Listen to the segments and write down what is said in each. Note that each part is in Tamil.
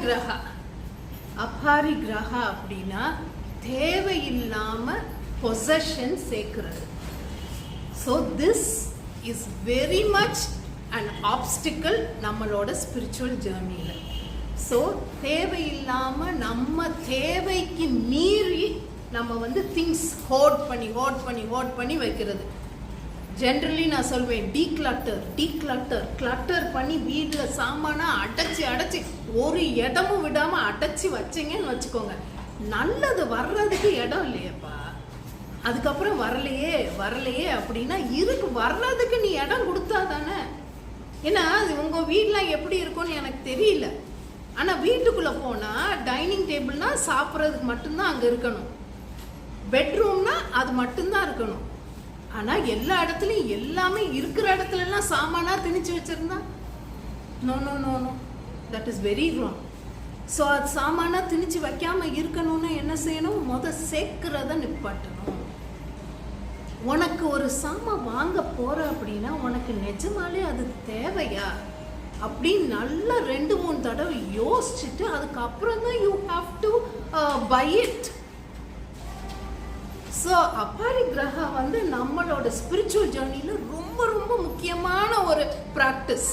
அபாரிகிரகா. அபாரிகிரகா அப்படின்னா தேவையில்லாம பொசஷன் சேர்க்கிறது. So this is very much an obstacle நம்மளோட ஸ்பிரிச்சுவல் ஜேர்னியில். ஸோ தேவையில்லாம நம்ம தேவைக்கு மீறி நம்ம வந்து திங்ஸ் ஹோட் பண்ணி வைக்கிறது. ஜென்ரலி நான் சொல்வேன் கிளட்டர் பண்ணி வீட்டில் சாமானா அடைச்சி ஒரு இடமும் விடாம அடைச்சி வச்சிங்கன்னு வச்சுக்கோங்க, நல்லது வர்றதுக்கு இடம் இல்லையப்பா. அதுக்கப்புறம் வரலையே அப்படின்னா வர்றதுக்கு நீ இடம் கொடுத்தா தானே. ஏன்னா உங்க வீட்டில் எப்படி இருக்கும்னு எனக்கு தெரியல, ஆனால் வீட்டுக்குள்ளே போனால் டைனிங் டேபிள்னா சாப்பிட்றதுக்கு மட்டும்தான் அங்கே இருக்கணும், பெட்ரூம்னா அது மட்டும்தான் இருக்கணும். ஆனால் எல்லா இடத்துலையும் எல்லாமே இருக்கிற இடத்துலலாம் சாமானாக திணிச்சு வச்சுருந்தா no, that is very wrong. So அது சாமானாக திணிச்சு வைக்காமல் இருக்கணும்னா என்ன செய்யணும்? சேர்க்கிறத நிப்பாட்டணும். உனக்கு ஒரு சாமான் வாங்க போகிற அப்படின்னா உனக்கு நிஜமாலே அது தேவையா அப்படின்னு நல்லா 2-3 தடவை யோசிச்சுட்டு அதுக்கப்புறம் தான் you have to buy it. So aparigraha வந்து நம்மளோட ஸ்பிரிச்சுவல் ஜேர்னியில் ரொம்ப முக்கியமான ஒரு ப்ராக்டிஸ்.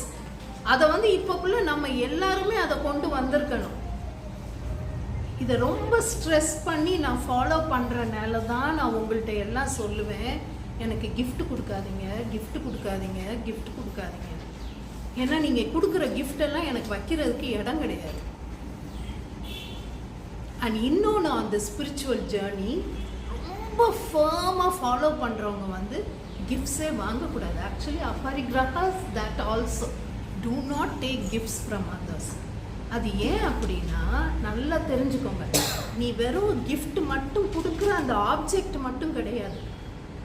அதை வந்து இப்போக்குள்ள நம்ம எல்லாருமே அதை கொண்டு வந்திருக்கணும். இதை ரொம்ப ஸ்ட்ரெஸ் பண்ணி நான் ஃபாலோ பண்ணுறனால தான் நான் உங்கள்கிட்ட எல்லாம் சொல்லுவேன், எனக்கு கிஃப்ட் கொடுக்காதீங்க. ஏன்னா நீங்கள் கொடுக்குற கிஃப்டெல்லாம் எனக்கு வைக்கிறதுக்கு இடம் கிடையாது. அண்ட் இன்னொன்று, அந்த ஸ்பிரிச்சுவல் ஜேர்னி ரொம்ப ஃபர்மாக ஃபாலோ பண்ணுறவங்க வந்து கிஃப்ட்ஸே வாங்கக்கூடாது. Actually aparigrahas that also do not take gifts from others. அது ஏன் அப்படின்னா நல்லா தெரிஞ்சுக்கோங்க, நீ வெறும் கிஃப்ட் மட்டும் கொடுக்குற அந்த ஆப்ஜெக்ட் மட்டும் கிடையாது,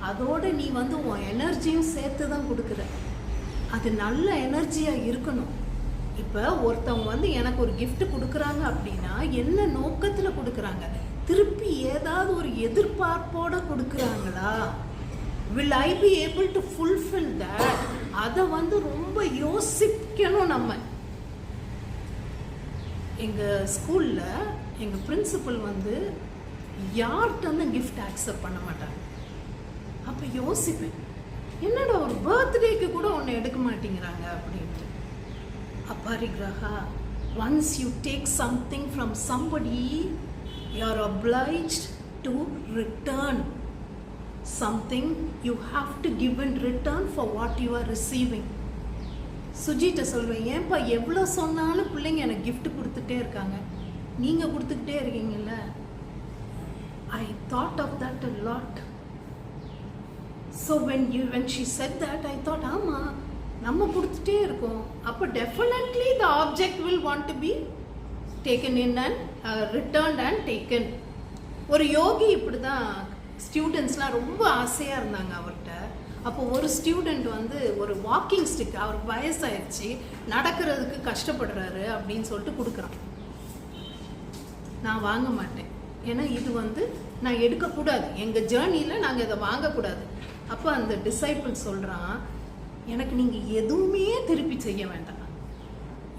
அதோட நீ வந்து உன் எனர்ஜியும் சேர்த்து தான் கொடுக்குற. அது நல்ல எனர்ஜியாக இருக்கணும். இப்போ ஒருத்தவங்க வந்து எனக்கு ஒரு கிஃப்ட் கொடுக்குறாங்க அப்படின்னா என்ன நோக்கத்தில் கொடுக்குறாங்க? திருப்பி ஏதாவது ஒரு எதிர்பார்ப்போட கொடுக்குறாங்களா? will I be able to fulfill that? அதை வந்து ரொம்ப யோசிக்கணும் நம்ம. எங்கள் ஸ்கூலில் எங்கள் பிரின்சிபல் வந்து யார்கிட்ட கிஃப்ட் அக்செப்ட் பண்ண மாட்டாங்க. அப்போ யோசிப்பேன், என்னடா ஒரு பர்த்டேக்கு கூட ஒன்று எடுக்க மாட்டேங்கிறாங்க அப்படின்ட்டு. அபாரிகிரகா, once you take something from somebody, you are obliged to return something. You have to give in return for what you are receiving. சுஜிட்ட சொல்வேன், ஏன்பா எவ்வளோ சொன்னாலும் பிள்ளைங்க எனக்கு கிஃப்ட் கொடுத்துட்டே இருக்காங்க, நீங்கள் கொடுத்துக்கிட்டே இருக்கீங்கல்ல. I thought of that a lot. So when she said that, I thought, ஆமாம் நம்ம கொடுத்துட்டே இருக்கோம், அப்போ definitely the object will want to be taken in and returned and taken. ஒரு யோகி இப்படி தான் ஸ்டூடெண்ட்ஸ்லாம் ரொம்ப ஆசையாக இருந்தாங்க அவர்கிட்ட. அப்போ ஒரு ஸ்டூடெண்ட் வந்து ஒரு வாக்கிங் ஸ்டிக், அவருக்கு வயசாயிடுச்சு, நடக்கிறதுக்கு கஷ்டப்படுறாரு அப்படின்னு சொல்லிட்டு கொடுக்குறான். நான் வாங்க மாட்டேன், ஏன்னா இது வந்து நான் எடுக்கக்கூடாது, எங்கள் ஜேர்னியில் நாங்கள் இதை வாங்கக்கூடாது. அப்போ அந்த டிசைபிள் சொல்கிறான், எனக்கு நீங்கள் எதுவுமே திருப்பி செய்ய வேண்டாம்,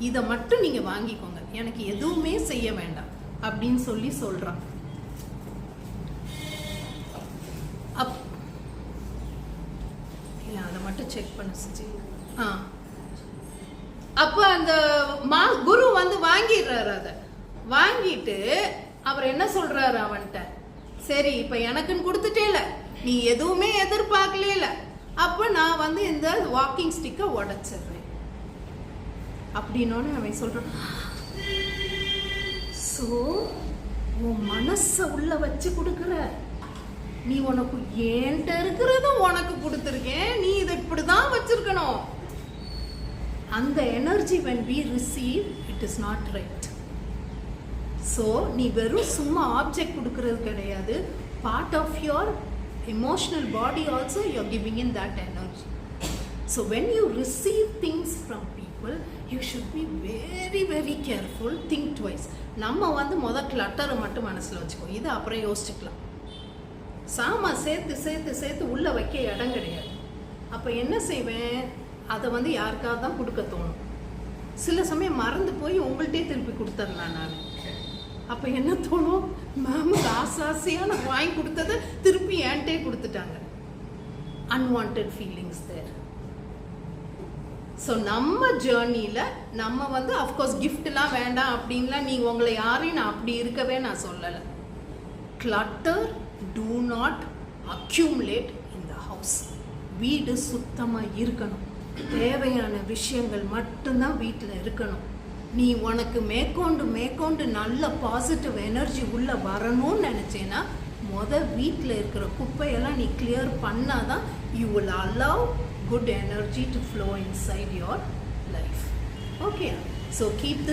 இதை மட்டும் நீங்கள் வாங்கிக்கோங்க, எனக்கு எதுவுமே செய்ய வேண்டாம் அப்படின்னு சொல்கிறான். அதை மட்டும் செக் பண்ண செஞ்சு அப்போ அந்த குரு வந்து வாங்கிடுறாரு. அதை வாங்கிட்டு அவர் என்ன சொல்றாரு அவன்கிட்ட, சரி இப்போ எனக்குன்னு கொடுத்துட்டேல, நீ எதுவுமே எதிர்பார்க்கல, அப்போ நான் வந்து இந்த வாக்கிங் ஸ்டிக்கை உடைச்சிடுறேன் அப்படின்னோன்னு அவன் சொல்றான். ஸோ உன் மனசை உள்ள வச்சு கொடுக்குற நீ, உனக்கு ஏன்ட்ட இருக்கிறதும் உனக்கு கொடுத்துருக்கேன், நீ இதை இப்படிதான் வச்சிருக்கணும். அந்த energy when we receive, it is not right. So நீ வெறும் சும்மா ஆப்ஜெக்ட் கொடுக்கறது கிடையாது, part of your emotional body also you are giving in that energy. So when you receive things from people, you should be very careful, think twice. நம்ம வந்து கிளட்டரை மட்டும் மனசில் வச்சுக்கோ, இது அப்புறம் யோசிச்சுக்கலாம். சாமான் சேர்த்து உள்ளே வைக்க இடம் கிடையாது. அப்போ என்ன செய்வேன், அதை வந்து யாருக்காவது தான் கொடுக்க தோணும். சில சமயம் மறந்து போய் உங்கள்கிட்டே திருப்பி கொடுத்துடலாம். அப்போ என்ன தோணும், மேமுக்கு ஆசையாக நான் வாங்கி கொடுத்ததை திருப்பி ஏன்ட்டே கொடுத்துட்டாங்க. அன்வான்ட் ஃபீலிங்ஸ் தேர். ஸோ நம்ம ஜேர்னியில் நம்ம வந்து அஃப்கோர்ஸ் கிஃப்ட்லாம் வேண்டாம் அப்படின்லாம் நீங்கள் உங்களை யாரையும் நான் அப்படி இருக்கவே நான் சொல்லலை. Clutter do not accumulate in the house. வீடு சுத்தமாக இருக்கணும், தேவையான விஷயங்கள் மட்டும்தான் வீட்டில் இருக்கணும். நீ உனக்கு மேற்கொண்டு நல்ல பாசிட்டிவ் எனர்ஜி உள்ளே வரணும்னு நினச்சேன்னா வீட்டில் இருக்கிற குப்பையெல்லாம் நீ கிளியர் பண்ணாதான் you will allow good energy to flow inside your life. Okay, so keep this